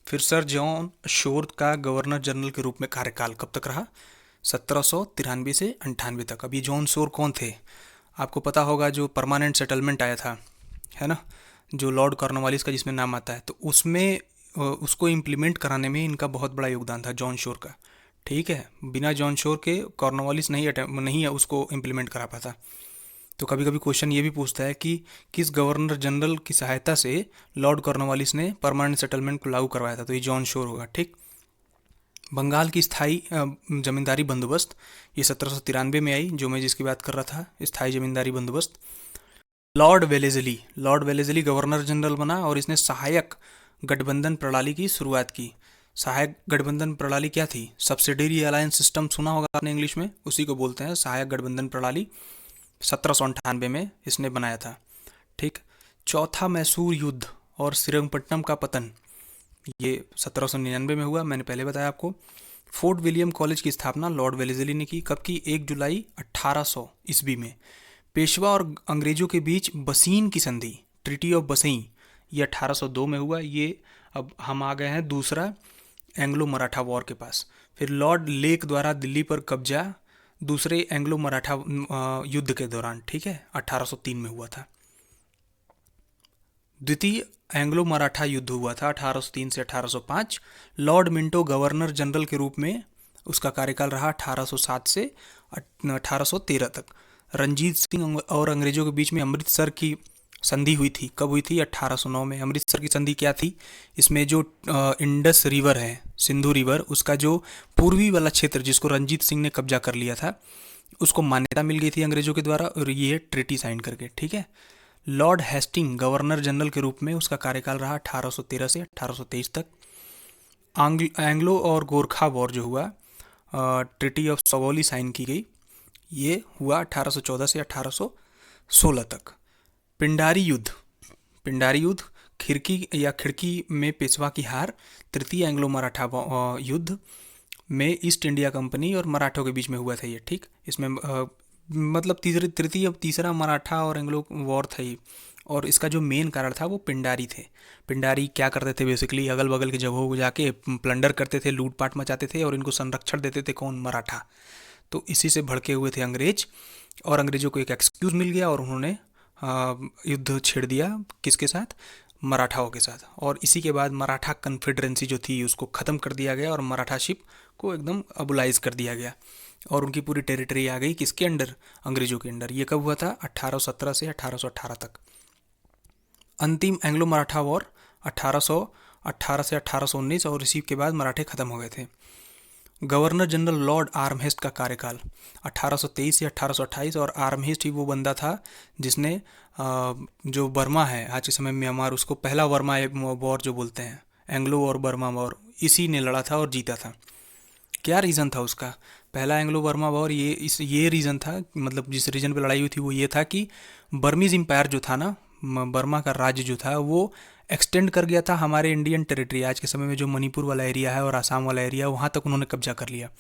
फिर सर जॉन शोर का गवर्नर जनरल के रूप में कार्यकाल कब तक रहा? 1793 से 98 तक। अब ये जॉन शोर कौन थे? आपको पता होगा, जो परमानेंट सेटलमेंट आया था, है ना, जो लॉर्ड कॉर्नवालिस का जिसमें नाम आता है, तो उसमें उसको इम्प्लीमेंट कराने में इनका बहुत बड़ा योगदान था जॉन शोर का। ठीक है, बिना जॉन शोर के कॉर्नवालिस नहीं उसको इम्प्लीमेंट करा पाता। तो कभी कभी क्वेश्चन ये भी पूछता है कि किस गवर्नर जनरल की सहायता से लॉर्ड कॉर्नवालिस ने परमानेंट सेटलमेंट को लागू करवाया था? तो ये जॉन शोर होगा। ठीक। बंगाल की स्थायी जमींदारी बंदोबस्त, ये 1793 में आई, जो मैं जिसकी बात कर रहा था, स्थायी जमींदारी बंदोबस्त। लॉर्ड वेलेजली गवर्नर जनरल बना और इसने सहायक गठबंधन प्रणाली की शुरुआत की। सहायक गठबंधन प्रणाली क्या थी? सब्सिडरी अलायंस सिस्टम सुना होगा आपने इंग्लिश में, उसी को बोलते हैं सहायक गठबंधन प्रणाली। 1798 में इसने बनाया था। ठीक। चौथा मैसूर युद्ध और श्रीरंगपट्टनम का पतन, ये 1799 में हुआ, मैंने पहले बताया आपको। फोर्ट विलियम कॉलेज की स्थापना लॉर्ड वेलेजली ने की, कब की? 1 जुलाई 1800 ईस्वी में। पेशवा और अंग्रेजों के बीच बसीन की संधि, ट्रिटी ऑफ बसई, ये 1802 में हुआ। ये अब हम आ गए हैं दूसरा एंग्लो मराठा वॉर के पास। फिर लॉर्ड लेक द्वारा दिल्ली पर कब्जा दूसरे एंग्लो मराठा युद्ध के दौरान, ठीक है, 1803 में हुआ था। द्वितीय एंग्लो मराठा युद्ध हुआ था 1803 से 1805। लॉर्ड मिंटो गवर्नर जनरल के रूप में उसका कार्यकाल रहा 1807 से 1813 तक। रंजीत सिंह और अंग्रेजों के बीच में अमृतसर की संधि हुई थी, कब हुई थी? 1809 में। अमृतसर की संधि क्या थी? इसमें जो इंडस रिवर है, सिंधु रिवर, उसका जो पूर्वी वाला क्षेत्र जिसको रंजीत सिंह ने कब्जा कर लिया था, उसको मान्यता मिल गई थी अंग्रेजों के द्वारा, और ये ट्रिटी साइन करके। ठीक है। लॉर्ड हेस्टिंग गवर्नर जनरल के रूप में उसका कार्यकाल रहा 1813 से 1823 तक। एंग्लो और गोरखा वॉर जो हुआ, ट्रिटी ऑफ सवोली साइन की गई, ये हुआ 1814 से 1816 तक। पिंडारी युद्ध, खिड़की में पेशवा की हार। तृतीय एंग्लो मराठा युद्ध में ईस्ट इंडिया कंपनी और मराठों के बीच में हुआ था ये। ठीक। इसमें मतलब तीसरा मराठा और एंग्लो वॉर था ये। और इसका जो मेन कारण था वो पिंडारी थे। पिंडारी क्या करते थे? बेसिकली अगल बगल की जगहों को जाके प्लंडर करते थे, लूटपाट मचाते थे, और इनको संरक्षण देते थे कौन? मराठा। तो इसी से भड़के हुए थे अंग्रेज, और अंग्रेजों को एक एक्सक्यूज़ मिल गया और उन्होंने युद्ध छेड़ दिया, किसके साथ? मराठाओं के साथ। और इसी के बाद मराठा कन्फेडरेंसी जो थी उसको ख़त्म कर दिया गया और मराठाशिप को एकदम अबुलाइज कर दिया गया, और उनकी पूरी टेरिटरी आ गई किसके अंडर? अंग्रेजों के अंडर। ये कब हुआ था? 1817 से 1818 तक। अंतिम एंग्लो मराठा वॉर 1818 से 1819, और इसी के बाद मराठे ख़त्म हो गए थे। गवर्नर जनरल लॉर्ड आर्महेस्ट का कार्यकाल 1823 से 1828, और आर्महेस्ट ही वो बंदा था जिसने जो बर्मा है आज के समय म्यांमार, उसको पहला बर्मा वॉर जो बोलते हैं, एंग्लो और बर्मा वॉर, इसी ने लड़ा था और जीता था। क्या रीज़न था उसका? पहला एंग्लो बर्मा वॉर, ये रीज़न था, मतलब जिस रीजन पे लड़ाई हुई थी वो ये था कि बर्मीज एम्पायर जो था ना, बर्मा का राज्य जो था, वो एक्सटेंड कर गया था हमारे इंडियन टेरिटरी, आज के समय में जो मणिपुर वाला एरिया है और आसाम वाला एरिया, वहाँ तक उन्होंने कब्जा कर लिया।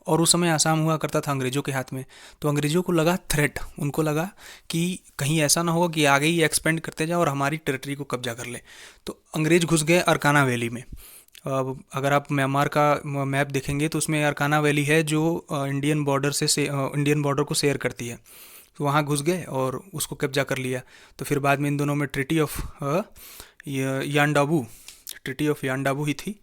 और उस समय आसाम हुआ करता था अंग्रेजों के हाथ में। तो अंग्रेजों को लगा थ्रेट, उनको लगा कि कहीं ऐसा ना होगा कि आगे ही एक्सपेंड करते जाए और हमारी टेरिटरी को कब्जा कर ले। तो अंग्रेज घुस गए अरकाना वैली में। अब अगर आप म्यांमार का मैप देखेंगे तो उसमें अरकाना वैली है जो इंडियन बॉर्डर को शेयर करती है। तो वहाँ घुस गए और उसको कब्जा कर लिया। तो फिर बाद में इन दोनों में ट्रिटी ऑफ यानडाबू ही थी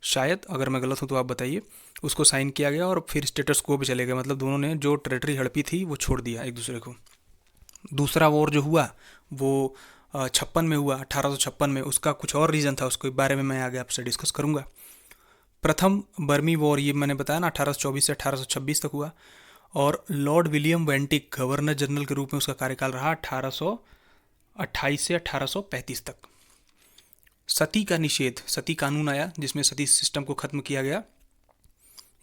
शायद, अगर मैं गलत हूँ तो आप बताइए। उसको साइन किया गया और फिर स्टेटस को पे चले गए, मतलब दोनों ने जो टेरिटरी हड़पी थी वो छोड़ दिया एक दूसरे को। दूसरा वॉर जो हुआ वो 56 में हुआ, 1856 में। उसका कुछ और रीज़न था, उसके बारे में मैं आगे आपसे डिस्कस करूँगा। प्रथम बर्मी वॉर, ये मैंने बताया ना, 1824 से 1826 तक हुआ। और लॉर्ड विलियम वेंटिक गवर्नर जनरल के रूप में उसका कार्यकाल रहा 1828 से 1835 तक। सती का निषेध, सती कानून आया जिसमें सती सिस्टम को खत्म किया गया,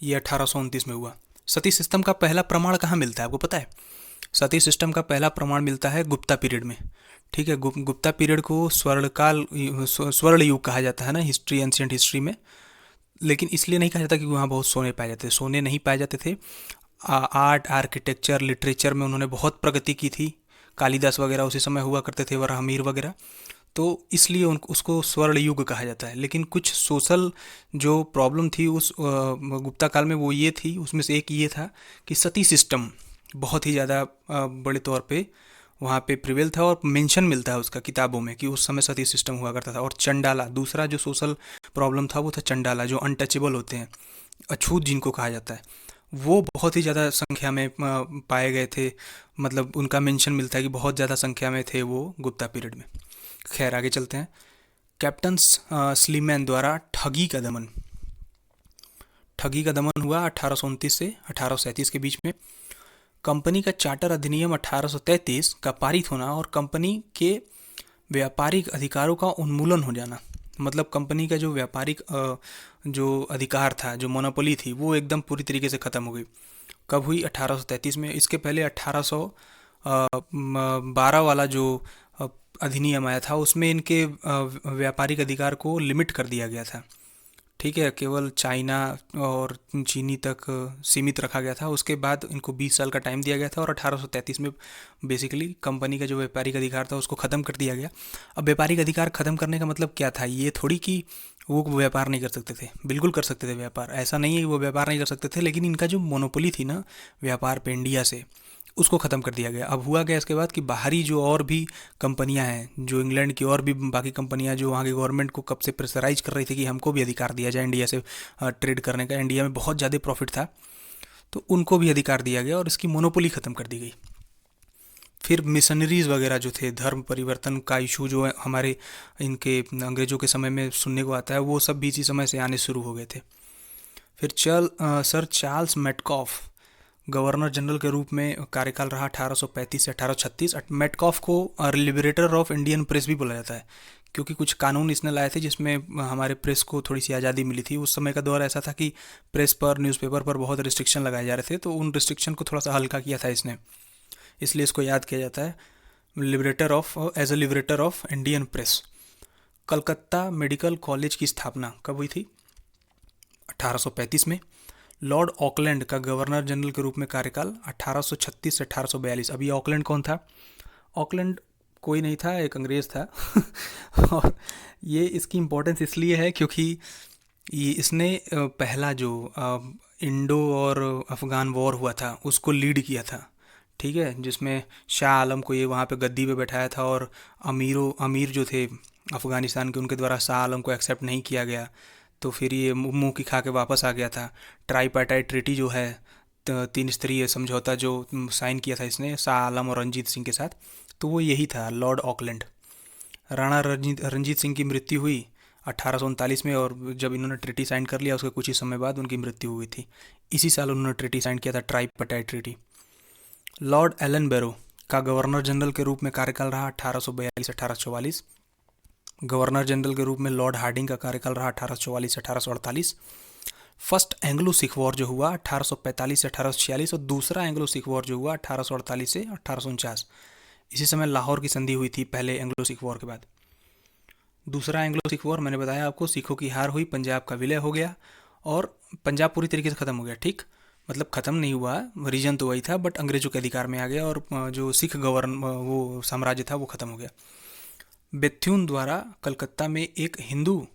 ये 1829 में हुआ। सती सिस्टम का पहला प्रमाण कहाँ मिलता है आपको पता है? सती सिस्टम का पहला प्रमाण मिलता है गुप्ता पीरियड में। ठीक है, गुप्ता पीरियड को स्वर्ण युग कहा जाता है ना, हिस्ट्री, एंशिएंट हिस्ट्री में। लेकिन इसलिए नहीं कहा जाता कि वहाँ बहुत सोने पाए जाते थे, सोने नहीं पाए जाते थे। आर्ट, आर्किटेक्चर, लिटरेचर में उन्होंने बहुत प्रगति की थी। कालिदास वगैरह उसी समय हुआ करते थे, वराहमीर वगैरह। तो इसलिए उसको स्वर्ण युग कहा जाता है। लेकिन कुछ सोशल जो प्रॉब्लम थी उस गुप्ता काल में, वो ये थी, उसमें से एक ये था कि सती सिस्टम बहुत ही ज़्यादा बड़े तौर पे वहाँ पे प्रिवेल था, और मेंशन मिलता है उसका किताबों में कि उस समय सती सिस्टम हुआ करता था। और चंडाला, दूसरा जो सोशल प्रॉब्लम था वो था चंडाला, जो अनटचेबल होते हैं, अछूत जिनको कहा जाता है, वो बहुत ही ज़्यादा संख्या में पाए गए थे। मतलब उनका मेंशन मिलता है कि बहुत ज़्यादा संख्या में थे वो गुप्ता पीरियड में। खैर आगे चलते हैं। कैप्टन स्लीमैन द्वारा ठगी का दमन हुआ 1829 से 1837 के बीच में। कंपनी का चार्टर अधिनियम 1833 का पारित होना और कंपनी के व्यापारिक अधिकारों का उन्मूलन हो जाना, मतलब कंपनी का जो व्यापारिक जो अधिकार था, जो मोनोपोली थी, वो एकदम पूरी तरीके से ख़त्म हो गई। कब हुई? 1833 में। इसके पहले 1812 वाला जो अधिनियम आया था, उसमें इनके व्यापारिक अधिकार को लिमिट कर दिया गया था। ठीक है, केवल चाइना और चीनी तक सीमित रखा गया था। उसके बाद इनको 20 साल का टाइम दिया गया था, और 1833 में बेसिकली कंपनी का जो व्यापारिक अधिकार था उसको ख़त्म कर दिया गया। अब व्यापारिक अधिकार ख़त्म करने का मतलब क्या था? ये थोड़ी कि वो व्यापार नहीं कर सकते थे, बिल्कुल कर सकते थे व्यापार, ऐसा नहीं है कि वो व्यापार नहीं कर सकते थे, लेकिन इनका जो मोनोपोली थी ना व्यापार पे इंडिया से, उसको ख़त्म कर दिया गया। अब हुआ क्या इसके बाद कि बाहरी जो और भी कंपनियां हैं, जो इंग्लैंड की और भी बाकी कंपनियां जो वहाँ की गवर्नमेंट को कब से प्रेशराइज कर रही थी कि हमको भी अधिकार दिया जाए इंडिया से ट्रेड करने का, इंडिया में बहुत ज़्यादा प्रॉफिट था, तो उनको भी अधिकार दिया गया और इसकी मोनोपोली ख़त्म कर दी गई। फिर मिशनरीज वगैरह जो थे, धर्म परिवर्तन का इशू जो है हमारे इनके अंग्रेज़ों के समय में सुनने को आता है, वो सब भी इसी समय से आने शुरू हो गए थे। फिर sir Charles Metcalfe governor general के रूप में कार्यकाल रहा 1835 से 1836। मेटकॉफ को लिबरेटर ऑफ इंडियन प्रेस भी बोला जाता है, क्योंकि कुछ कानून इसने लाए थे जिसमें हमारे प्रेस को थोड़ी सी आज़ादी मिली थी। उस समय का दौर ऐसा था कि प्रेस पर, न्यूज़पेपर पर बहुत रिस्ट्रिक्शन लगाए जा रहे थे, तो उन रिस्ट्रिक्शन को थोड़ा सा हल्का किया था इसने, इसलिए इसको याद किया जाता है liberator of, as a liberator of Indian press. Calcutta medical college की स्थापना कब हुई थी? 1835 में। लॉर्ड ऑकलैंड का गवर्नर जनरल के रूप में कार्यकाल 1836 से 1842। अभी ऑकलैंड कौन था? ऑकलैंड कोई नहीं था, एक अंग्रेज़ था और ये इसकी इम्पोर्टेंस इसलिए है क्योंकि ये इसने पहला जो इंडो और अफ़गान वॉर हुआ था उसको लीड किया था। ठीक है, जिसमें शाह आलम को ये वहाँ पे गद्दी पे बैठाया था, और अमीर जो थे अफ़गानिस्तान के, उनके द्वारा शाह आलम को एक्सेप्ट नहीं किया गया, तो फिर ये मुंह की खा के वापस आ गया था। ट्राईपार्टाइट ट्रीटी जो है, तीन स्तरीय समझौता जो साइन किया था इसने शाह आलम और रंजीत सिंह के साथ, तो वो यही था, लॉर्ड ऑकलैंड। राणा रंजीत सिंह की मृत्यु हुई 1839 में, और जब इन्होंने ट्रीटी साइन कर लिया उसके कुछ ही समय बाद उनकी मृत्यु हुई थी। इसी साल उन्होंने ट्रीटी साइन किया था, ट्राईपार्टाइट ट्रीटी। लॉर्ड एलन बैरो का गवर्नर जनरल के रूप में कार्यकाल रहा 1842 से 1844। गवर्नर जनरल के रूप में लॉर्ड हार्डिंग का कार्यकाल रहा 1844 से 1848। फर्स्ट एंग्लो सिख वॉर जो हुआ 1845 से 1846, और दूसरा एंग्लो सिख वॉर जो हुआ 1848 से 1849। इसी समय लाहौर की संधि हुई थी पहले एंग्लो सिख वॉर के बाद। दूसरा एंग्लो सिख वॉर, मैंने बताया आपको, सिखों की हार हुई, पंजाब का विलय हो गया और पंजाब पूरी तरीके से ख़त्म हो गया। ठीक, मतलब ख़त्म नहीं हुआ, रीजन तो वही था, बट अंग्रेज़ों के अधिकार में आ गया, और जो सिख वो साम्राज्य था वो ख़त्म हो गया। बेथ्यून द्वारा कलकत्ता में एक हिंदू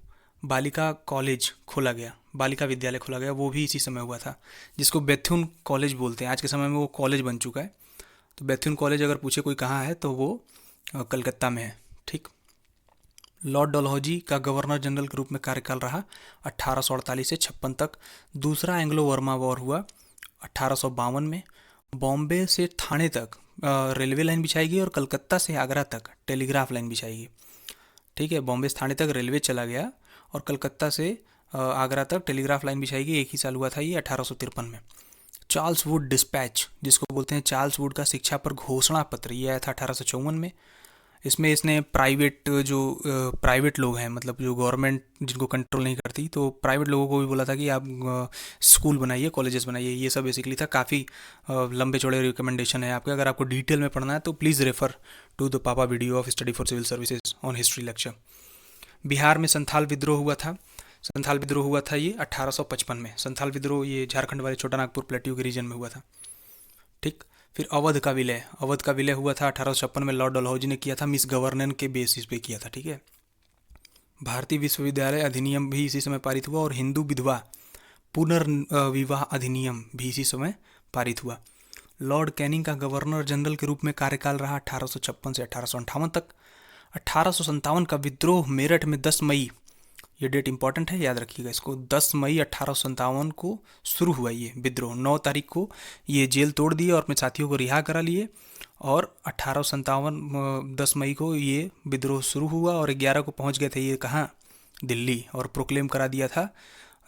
बालिका कॉलेज खोला गया, बालिका विद्यालय खोला गया, वो भी इसी समय हुआ था, जिसको बेथ्यून कॉलेज बोलते हैं। आज के समय में वो कॉलेज बन चुका है। तो बेथ्यून कॉलेज अगर पूछे कोई कहाँ है तो वो कलकत्ता में है। ठीक। लॉर्ड डलहौजी का गवर्नर जनरल के रूप में कार्यकाल रहा 1848 से 56 तक। दूसरा एंग्लो वर्मा वॉर हुआ 1852 में। बॉम्बे से थाने तक रेलवे लाइन बिछाई गई और कलकत्ता से आगरा तक टेलीग्राफ लाइन बिछाई गई। ठीक है, बॉम्बे से थाने तक रेलवे चला गया और कलकत्ता से आगरा तक टेलीग्राफ लाइन बिछाई गई। एक ही साल हुआ था ये, 1853 में। चार्ल्स वुड डिस्पैच, जिसको बोलते हैं चार्ल्स वुड का शिक्षा पर घोषणा पत्र, ये आया था 1854 में। इसमें इसने प्राइवेट लोग हैं, मतलब जो गवर्नमेंट जिनको कंट्रोल नहीं करती, तो प्राइवेट लोगों को भी बोला था कि आप स्कूल बनाइए, कॉलेजेस बनाइए, ये सब बेसिकली था। काफ़ी लंबे चौड़े रिकमेंडेशन है आपके, अगर आपको डिटेल में पढ़ना है तो प्लीज़ रेफर टू द पापा video of study for civil services on history lecture. Bihar में संथाल विद्रोह हुआ था। संथाल विद्रोह हुआ था ये 1855 में। संथाल विद्रोह ये झारखंड वाले छोटा नागपुर प्लेट्यू के रीजन में हुआ था। ठीक। फिर अवध का विलय हुआ था 1856 में, लॉर्ड डलहौजी ने किया था, मिस गवर्नर के बेसिस पे किया था, ठीक है। भारतीय विश्वविद्यालय अधिनियम भी इसी समय पारित हुआ, और हिंदू विधवा पुनर्विवाह अधिनियम भी इसी समय पारित हुआ। लॉर्ड कैनिंग का गवर्नर जनरल के रूप में कार्यकाल रहा 1856 से 1858 तक। 1857 का विद्रोह मेरठ में 10 मई, ये डेट इंपॉर्टेंट है, याद रखिएगा इसको, 10 मई 1857 को शुरू हुआ ये विद्रोह। 9 तारीख को ये जेल तोड़ दिए और अपने साथियों को रिहा करा लिए, और 1857 10 मई को ये विद्रोह शुरू हुआ, और 11 को पहुंच गए थे ये कहाँ, दिल्ली, और प्रोक्लेम करा दिया था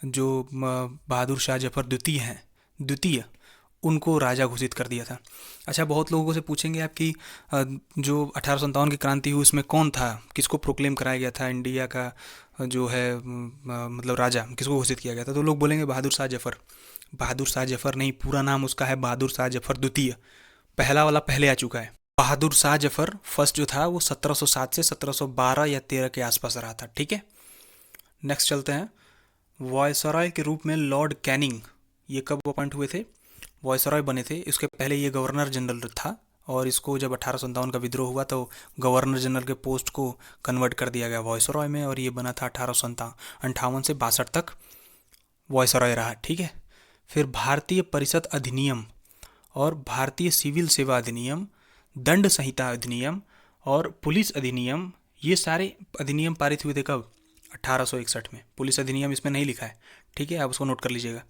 जो बहादुर शाह जफर द्वितीय उनको राजा घोषित कर दिया था। अच्छा, बहुत लोगों से पूछेंगे आप कि जो 1857 की क्रांति हुई उसमें कौन था, किसको प्रोक्लेम कराया गया था इंडिया का जो है मतलब राजा, किसको घोषित किया गया था, तो लोग बोलेंगे बहादुर शाह जफर। बहादुर शाह जफर नहीं, पूरा नाम उसका है बहादुर शाह जफर द्वितीय। पहला वाला पहले आ चुका है। बहादुर शाह जफर फर्स्ट जो था वो 1707 से 1712 या 13 के आसपास रहा था, ठीक है। नेक्स्ट चलते हैं। वायसराय के रूप में लॉर्ड कैनिंग, ये कब अपॉइंट हुए थे, वायसराय बने थे। इसके पहले ये गवर्नर जनरल था, और इसको जब 1857 का विद्रोह हुआ तो गवर्नर जनरल के पोस्ट को कन्वर्ट कर दिया गया वायसराय में, और ये बना था 1858 से 62 तक वायसराय रहा, ठीक है। फिर भारतीय परिषद अधिनियम और भारतीय सिविल सेवा अधिनियम, दंड संहिता अधिनियम और पुलिस अधिनियम, ये सारे अधिनियम पारित हुए थे कब, 1861 में। पुलिस अधिनियम इसमें नहीं लिखा है, ठीक है, आप उसको नोट कर लीजिएगा।